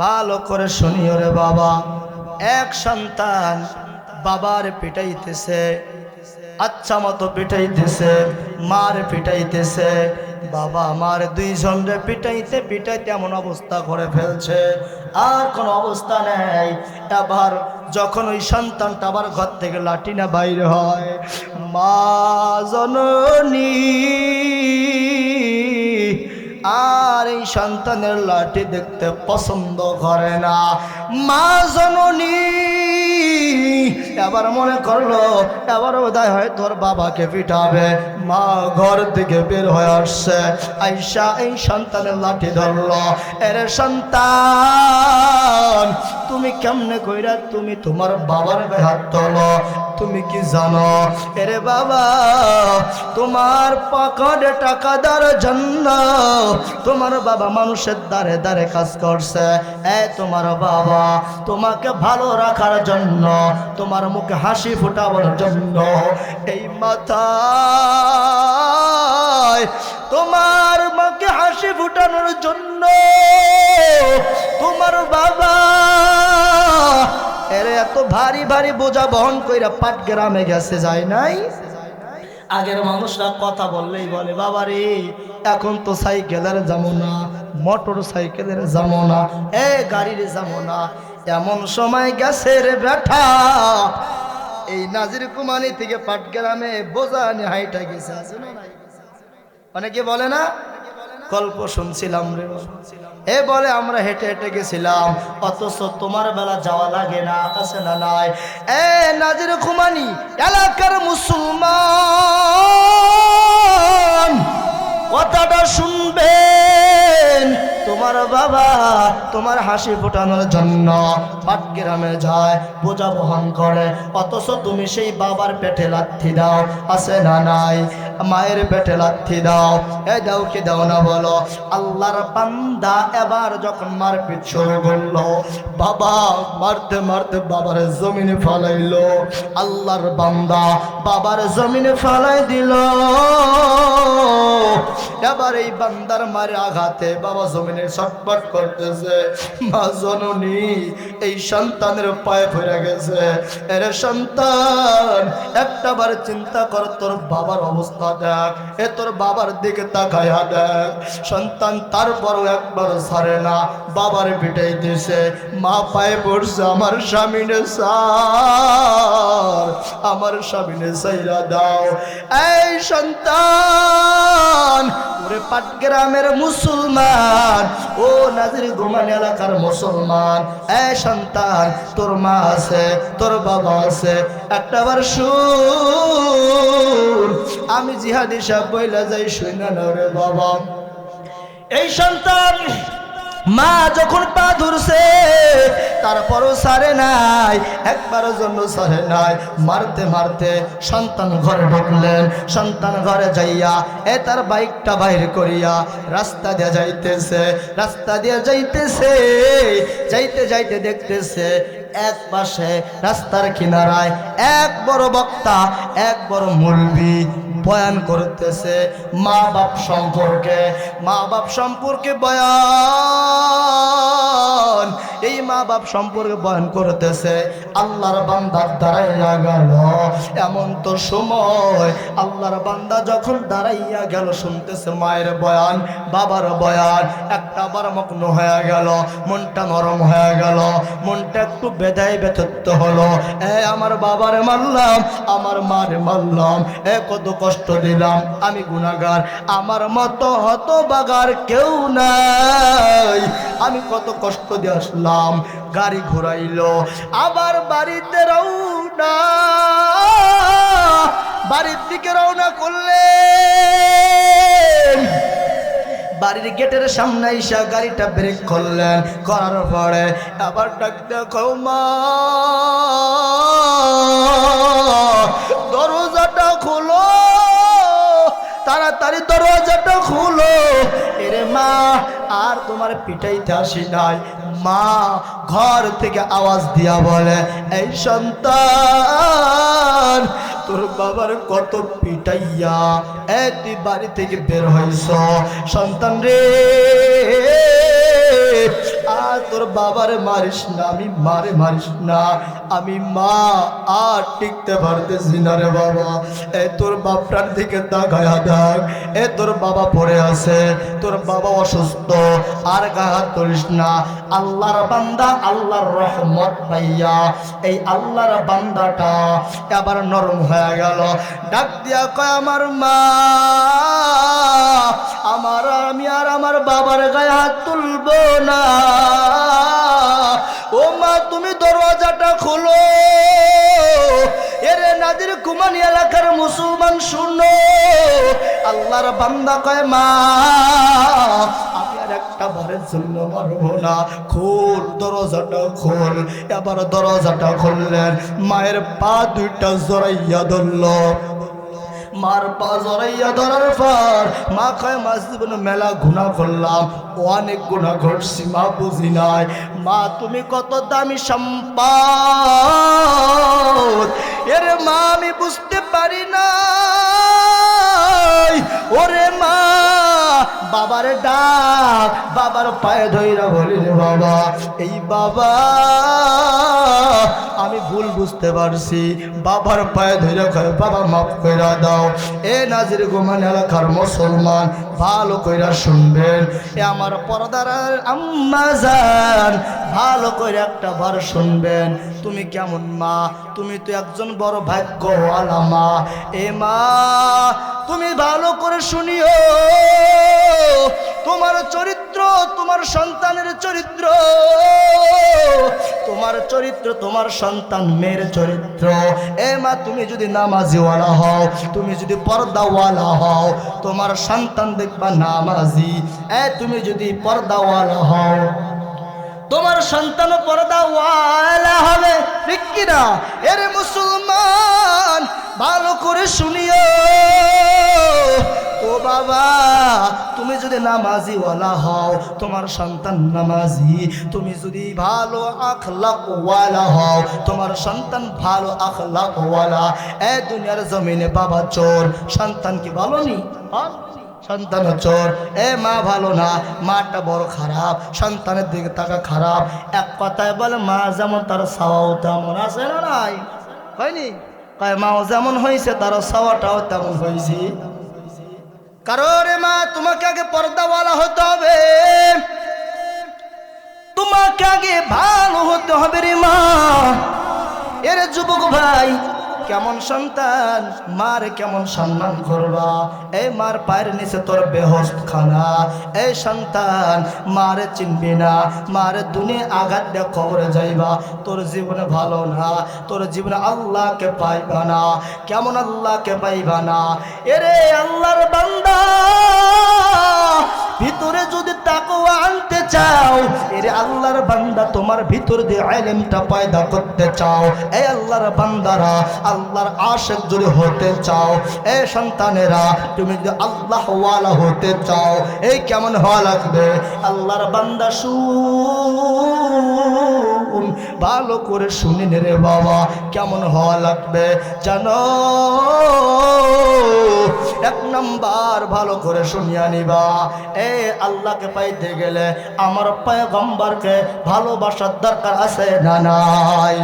ভালো করে শুনিও রে বাবা। এক সন্তান বাবার পিটাইতেছে, আচ্ছা মতো পিটাইতেছে, মার পিটাইতেছে। বাবা আমার দুইজন রে পিটাইতে পিটাইতে এমন অবস্থা করে ফেলছে, আর কোনো অবস্থা নেই। এবার যখন ওই সন্তানটা আবার ঘর থেকে লাঠি না বাইরে হয়, মা জননী আর এই সন্তানের লাঠি দেখতে পছন্দ করে না। মা জননী এবার মনে করলো এবার বোধহয় হয় তোর বাবাকে পিটাবে। মা ঘর থেকে বের হয়ে আসছে, আইসা এই সন্তানের লাঠি ধরলো। এরে সন্তান, তুমি কেমনে কইরা তুমি তোমার বাবার গায়ে হাত তোলো? তুমি কি জানো? এরে বাবা, তোমার পকেটে টাকা দেওয়ার জন্য তোমার বাবা মানুষের দ্বারে দ্বারে কাজ করছে। তোমার বাবা তোমাকে ভালো রাখার জন্য, তোমার মুখে হাসি ফোটাবার জন্য এই মাথায় তোমার মুখে হাসি ফোটানোর জন্য তোমার বাবা এর এত ভারী ভারী বোঝা বহন কইরা পাটগ্রামে গেছে, যায় নাই? আগের মানুষরা কথা বললেই বলে বাবা রে, এখন তো সাইকেলের জামানা, মোটর সাইকেলের জামানা, গাড়ির জামানা। এমন সময় গেছে রে বেটা, এই নাজির কুমানি থেকে পাটগ্রামে বোঝা নিয়ে হাইটা গেছে, আছে না নাই? অনেকে বলে না, গল্প শুনছিলাম রে, বলে আমরা হেঁটে হেঁটে গেছিলাম, অথচ তোমার বেলা যাওয়া লাগে না, আছে না নাই? নাজির কুমানি এলাকার মুসলমান কথাটা শুনবেন। তোমার বাবা তোমার হাসি ফোটানোর জন্য পাটগ্রামে যায়, বোঝা বহন করে, অথচ তুমি সেই বাবার পেটে লাথি দাও, আছে না নাই? মায়ের পেটে লাথি দাও, দাও কি দাও না বলো? আল্লাহর বান্দা এবার যখন মারপিট শুরু করলো, বাবা মারতে মারতে বাবার জমিনে ফালাইলো। আল্লাহর বান্দা বাবার জমিনে ফালাই দিল। এবার এই বান্দার মারে আঘাতে বাবা জমিনে ছটফট করতেছে। মা জননী এই সন্তানের পায়ে পড়ে গেছে। এরে সন্তান, একটাবার চিন্তা কর, তোর বাবার অবস্থা দেখ, তোর বাবার দিকে তাকায়া দেখ। সন্তান তারপরও একবার ছাড়ে না, বাবার পিটাইতেছে। মা পায়ে পড়ছে, আমার স্বামীনে সার, আমার স্বামীনে সাইরা দাও। এই সন্তান, ওরে পাটগ্রামের মুসলমান, ও নাজির গুমান এলাকার মুসলমান, সন্তান, তোর মা আছে, তোর বাবা আছে, একটাবার শুন, আমি জিহাদি সাহেব বইলা যাই, শুনে না রে বাবা। এই সন্তান মা যখন পা ধরছে তারপরও ছাড়ে নাই, একবারের জন্য ছাড়ে নাই। মারতে মারতে সন্তান ঘরে ঢুকলেন। সন্তান ঘরে যাইয়া তার বাইকটা বাইর করিয়া রাস্তা দিয়ে যাইতেছে, রাস্তা দিয়ে যাইতেছে, যাইতে যাইতে দেখতেছে এক পাশে রাস্তার কিনারায় এক বড় বক্তা, এক বড় মুলবি বয়ান করতেছে মা বাপ সম্পর্কে, মা বাপ সম্পর্কে বয়ান। এই মা বাপ সম্পর্কে বয়ান করতেছে। আল্লাহর বান্দা দাঁড়াইয়া গেল। এমন তো সময় আল্লাহর বান্দা যখন দাঁড়াইয়া গেল, শুনতেছে মায়ের বয়ান, বাবার বয়ান, একটা বার মগ্ন হয়ে গেল, মনটা নরম হয়ে গেল, মনটা একটু বেদায় ব্যথিত হলো। আমার বাবারে মারলাম, আমার মারে মারলাম, কত কষ্ট দিলাম, আমি গুনাহগার, আমার মতো হতভাগার কেউ নাই, আমি কত কষ্ট দিয়ে আসলাম। গাড়ি ঘুরাইলো, আবার বাড়িতে রওনা, বাড়ির দিকে রওনা করলেন। বাড়ির গেটের সামনে এসে গাড়িটা ব্রেক করলেন, করার পরে আবার ডাক দেখো মা, দরজাটা খুলো, তাড়াতাড়ি দরজাটা খুলো। এরে মা, আর তোমার পিটাইতে আসি নাই। মা ঘর থেকে আওয়াজ দিয়া বলে, এই সন্তান, তোর বাবার কত পিটাইয়া তুই বাড়ি থেকে বের হইছ। সন্তান রে, আর তোর বাবারে মারিস না, আমি মারে মারিস না, আমি মা আর টিকতে পারতেছি না রে বাবা। এ তোর বাপটার দিকে তাকায়া দেখ, এ তোর বাবা পড়ে আছে, তোর বাবা অসুস্থ, আর গায়ে হাত তুলিস না। আল্লাহর বান্দা আল্লাহর রহমত পাইয়া এই আল্লাহর বান্দাটা এবার নরম হয়ে গেল। ডাক দিয়া কয় আমার মা, আমি আর আমার বাবার গায়ে হাত তুলবো না। ও মা তুমি দরওয়াজাটা খোলো। এরে নাদির কুমানি এলাকার মুসলমান শুনো, আল্লাহর বান্দা কয় মা আমি আর একটা বারের জন্য মারবো না, খোল দরজাটা খোল। এবার দরজাটা খুললেন, মায়ের পা দুইটা জড়াইয়া ধরল। মার পা জড়াইয়া ধরার পর মা কয় মা জীবনে মেলা গুনাহ করলাম, অনেক গুনাহ করছি মা, বুঝি নাই। মা তুমি কত দামি সম্পদ, এরে মা আমি বুঝতে পারি না। ওরে মা বাবার ডাক, বাবার পায়ে ধইরা বলি রে বাবা, এই বাবা আমি ভুল বুঝতে পারছি। বাবার পায়ে ধইরা কয় বাবা মাফ কইরা দাও। এ নাজির গোমান এলাকার মুসলমান ভালো কইরা শুনবেন, এ আমার পর্দার আম্মা জান ভালো কইরা একটা বার শুনবেন। তুমি কেমন মা, তুমি তো একজন বড় ভাগ্যওয়ালা মা। এ মা তুমি ভালো করে শুনিও, তোমার চরিত্র, তোমার সন্তানের চরিত্র, তোমার চরিত্র, তোমার সন্তান মেয়ের চরিত্র। এ মা তুমি যদি নামাজিওয়ালা হও, তুমি যদি পর্দাওয়ালা হও, তোমার সন্তান দেখবা নামাজি। তুমি যদি পর্দাওয়ালা হও, তোমার সন্তান পর্দাওয়ালা হবে, ঠিক কিনা? এরে মুসলমান ভালো করে শুনিও। ও বাবা তুমি যদি নামাজিওয়ালা হও, তোমার সন্তান নামাজি, তুমি যদি ভালো আখলাকওয়ালা হও, তোমার সন্তান ভালো আখলাকওয়ালা। এ দুনিয়ার জমিনে বাবা চোর, সন্তান কি ভালো নি? সন্তান চোর। এ মা ভালো না, মাটা বড় খারাপ, সন্তানের দিকে তাকা খারাপ। এক কথায় বলে মা যেমন তার ছাওয়াও তেমন আছে না নাই? হয়নি? কয় মাও যেমন হয়েছে তার ছাওয়াটাও তেমন হয়েছে। কারণ মা তোমাকে আগে পর্দাওয়ালা হতে হবে, তোমাকে আগে ভালো হতে হবে রে মা। এর যুবক ভাই কেমন সন্তান, মার কেমন সম্মান করবা। এই মার পায়ের নিচে তোর বেহস্ত খানা। এই সন্তান মারে চিনবি না, মারে দুনিয়া আঘাত দিয়ে কবরে যাইবা, তোর জীবনে ভালো না, তোর জীবনে আল্লাহকে পাইবা না। কেমন আল্লাহকে পাইবা না? এরে আল্লাহর বান্দা ভিতরে যদি তাকওয়া আনতে চাও, এরে আল্লাহর বান্দা তোমার ভিতর দিয়ে ইলমটা পয়দা করতে চাও, এই আল্লাহর বান্দারা আল্লাহর আশিক যদি হতে চাও, এই সন্তানেরা তুমি যদি আল্লাহ ওয়ালা হতে চাও, এই কেমন হওয়া লাগবে? আল্লাহর বান্দা শুন, ভালো করে শুনিন রে বাবা, কেমন হওয়া লাগবে জানো? এক নাম্বার ভালো করে শুনিয়া নিবা, আল্লাহকে পাইতে গেলে আমার পয়গম্বরকে ভালোবাসার দরকার আছে না নাই?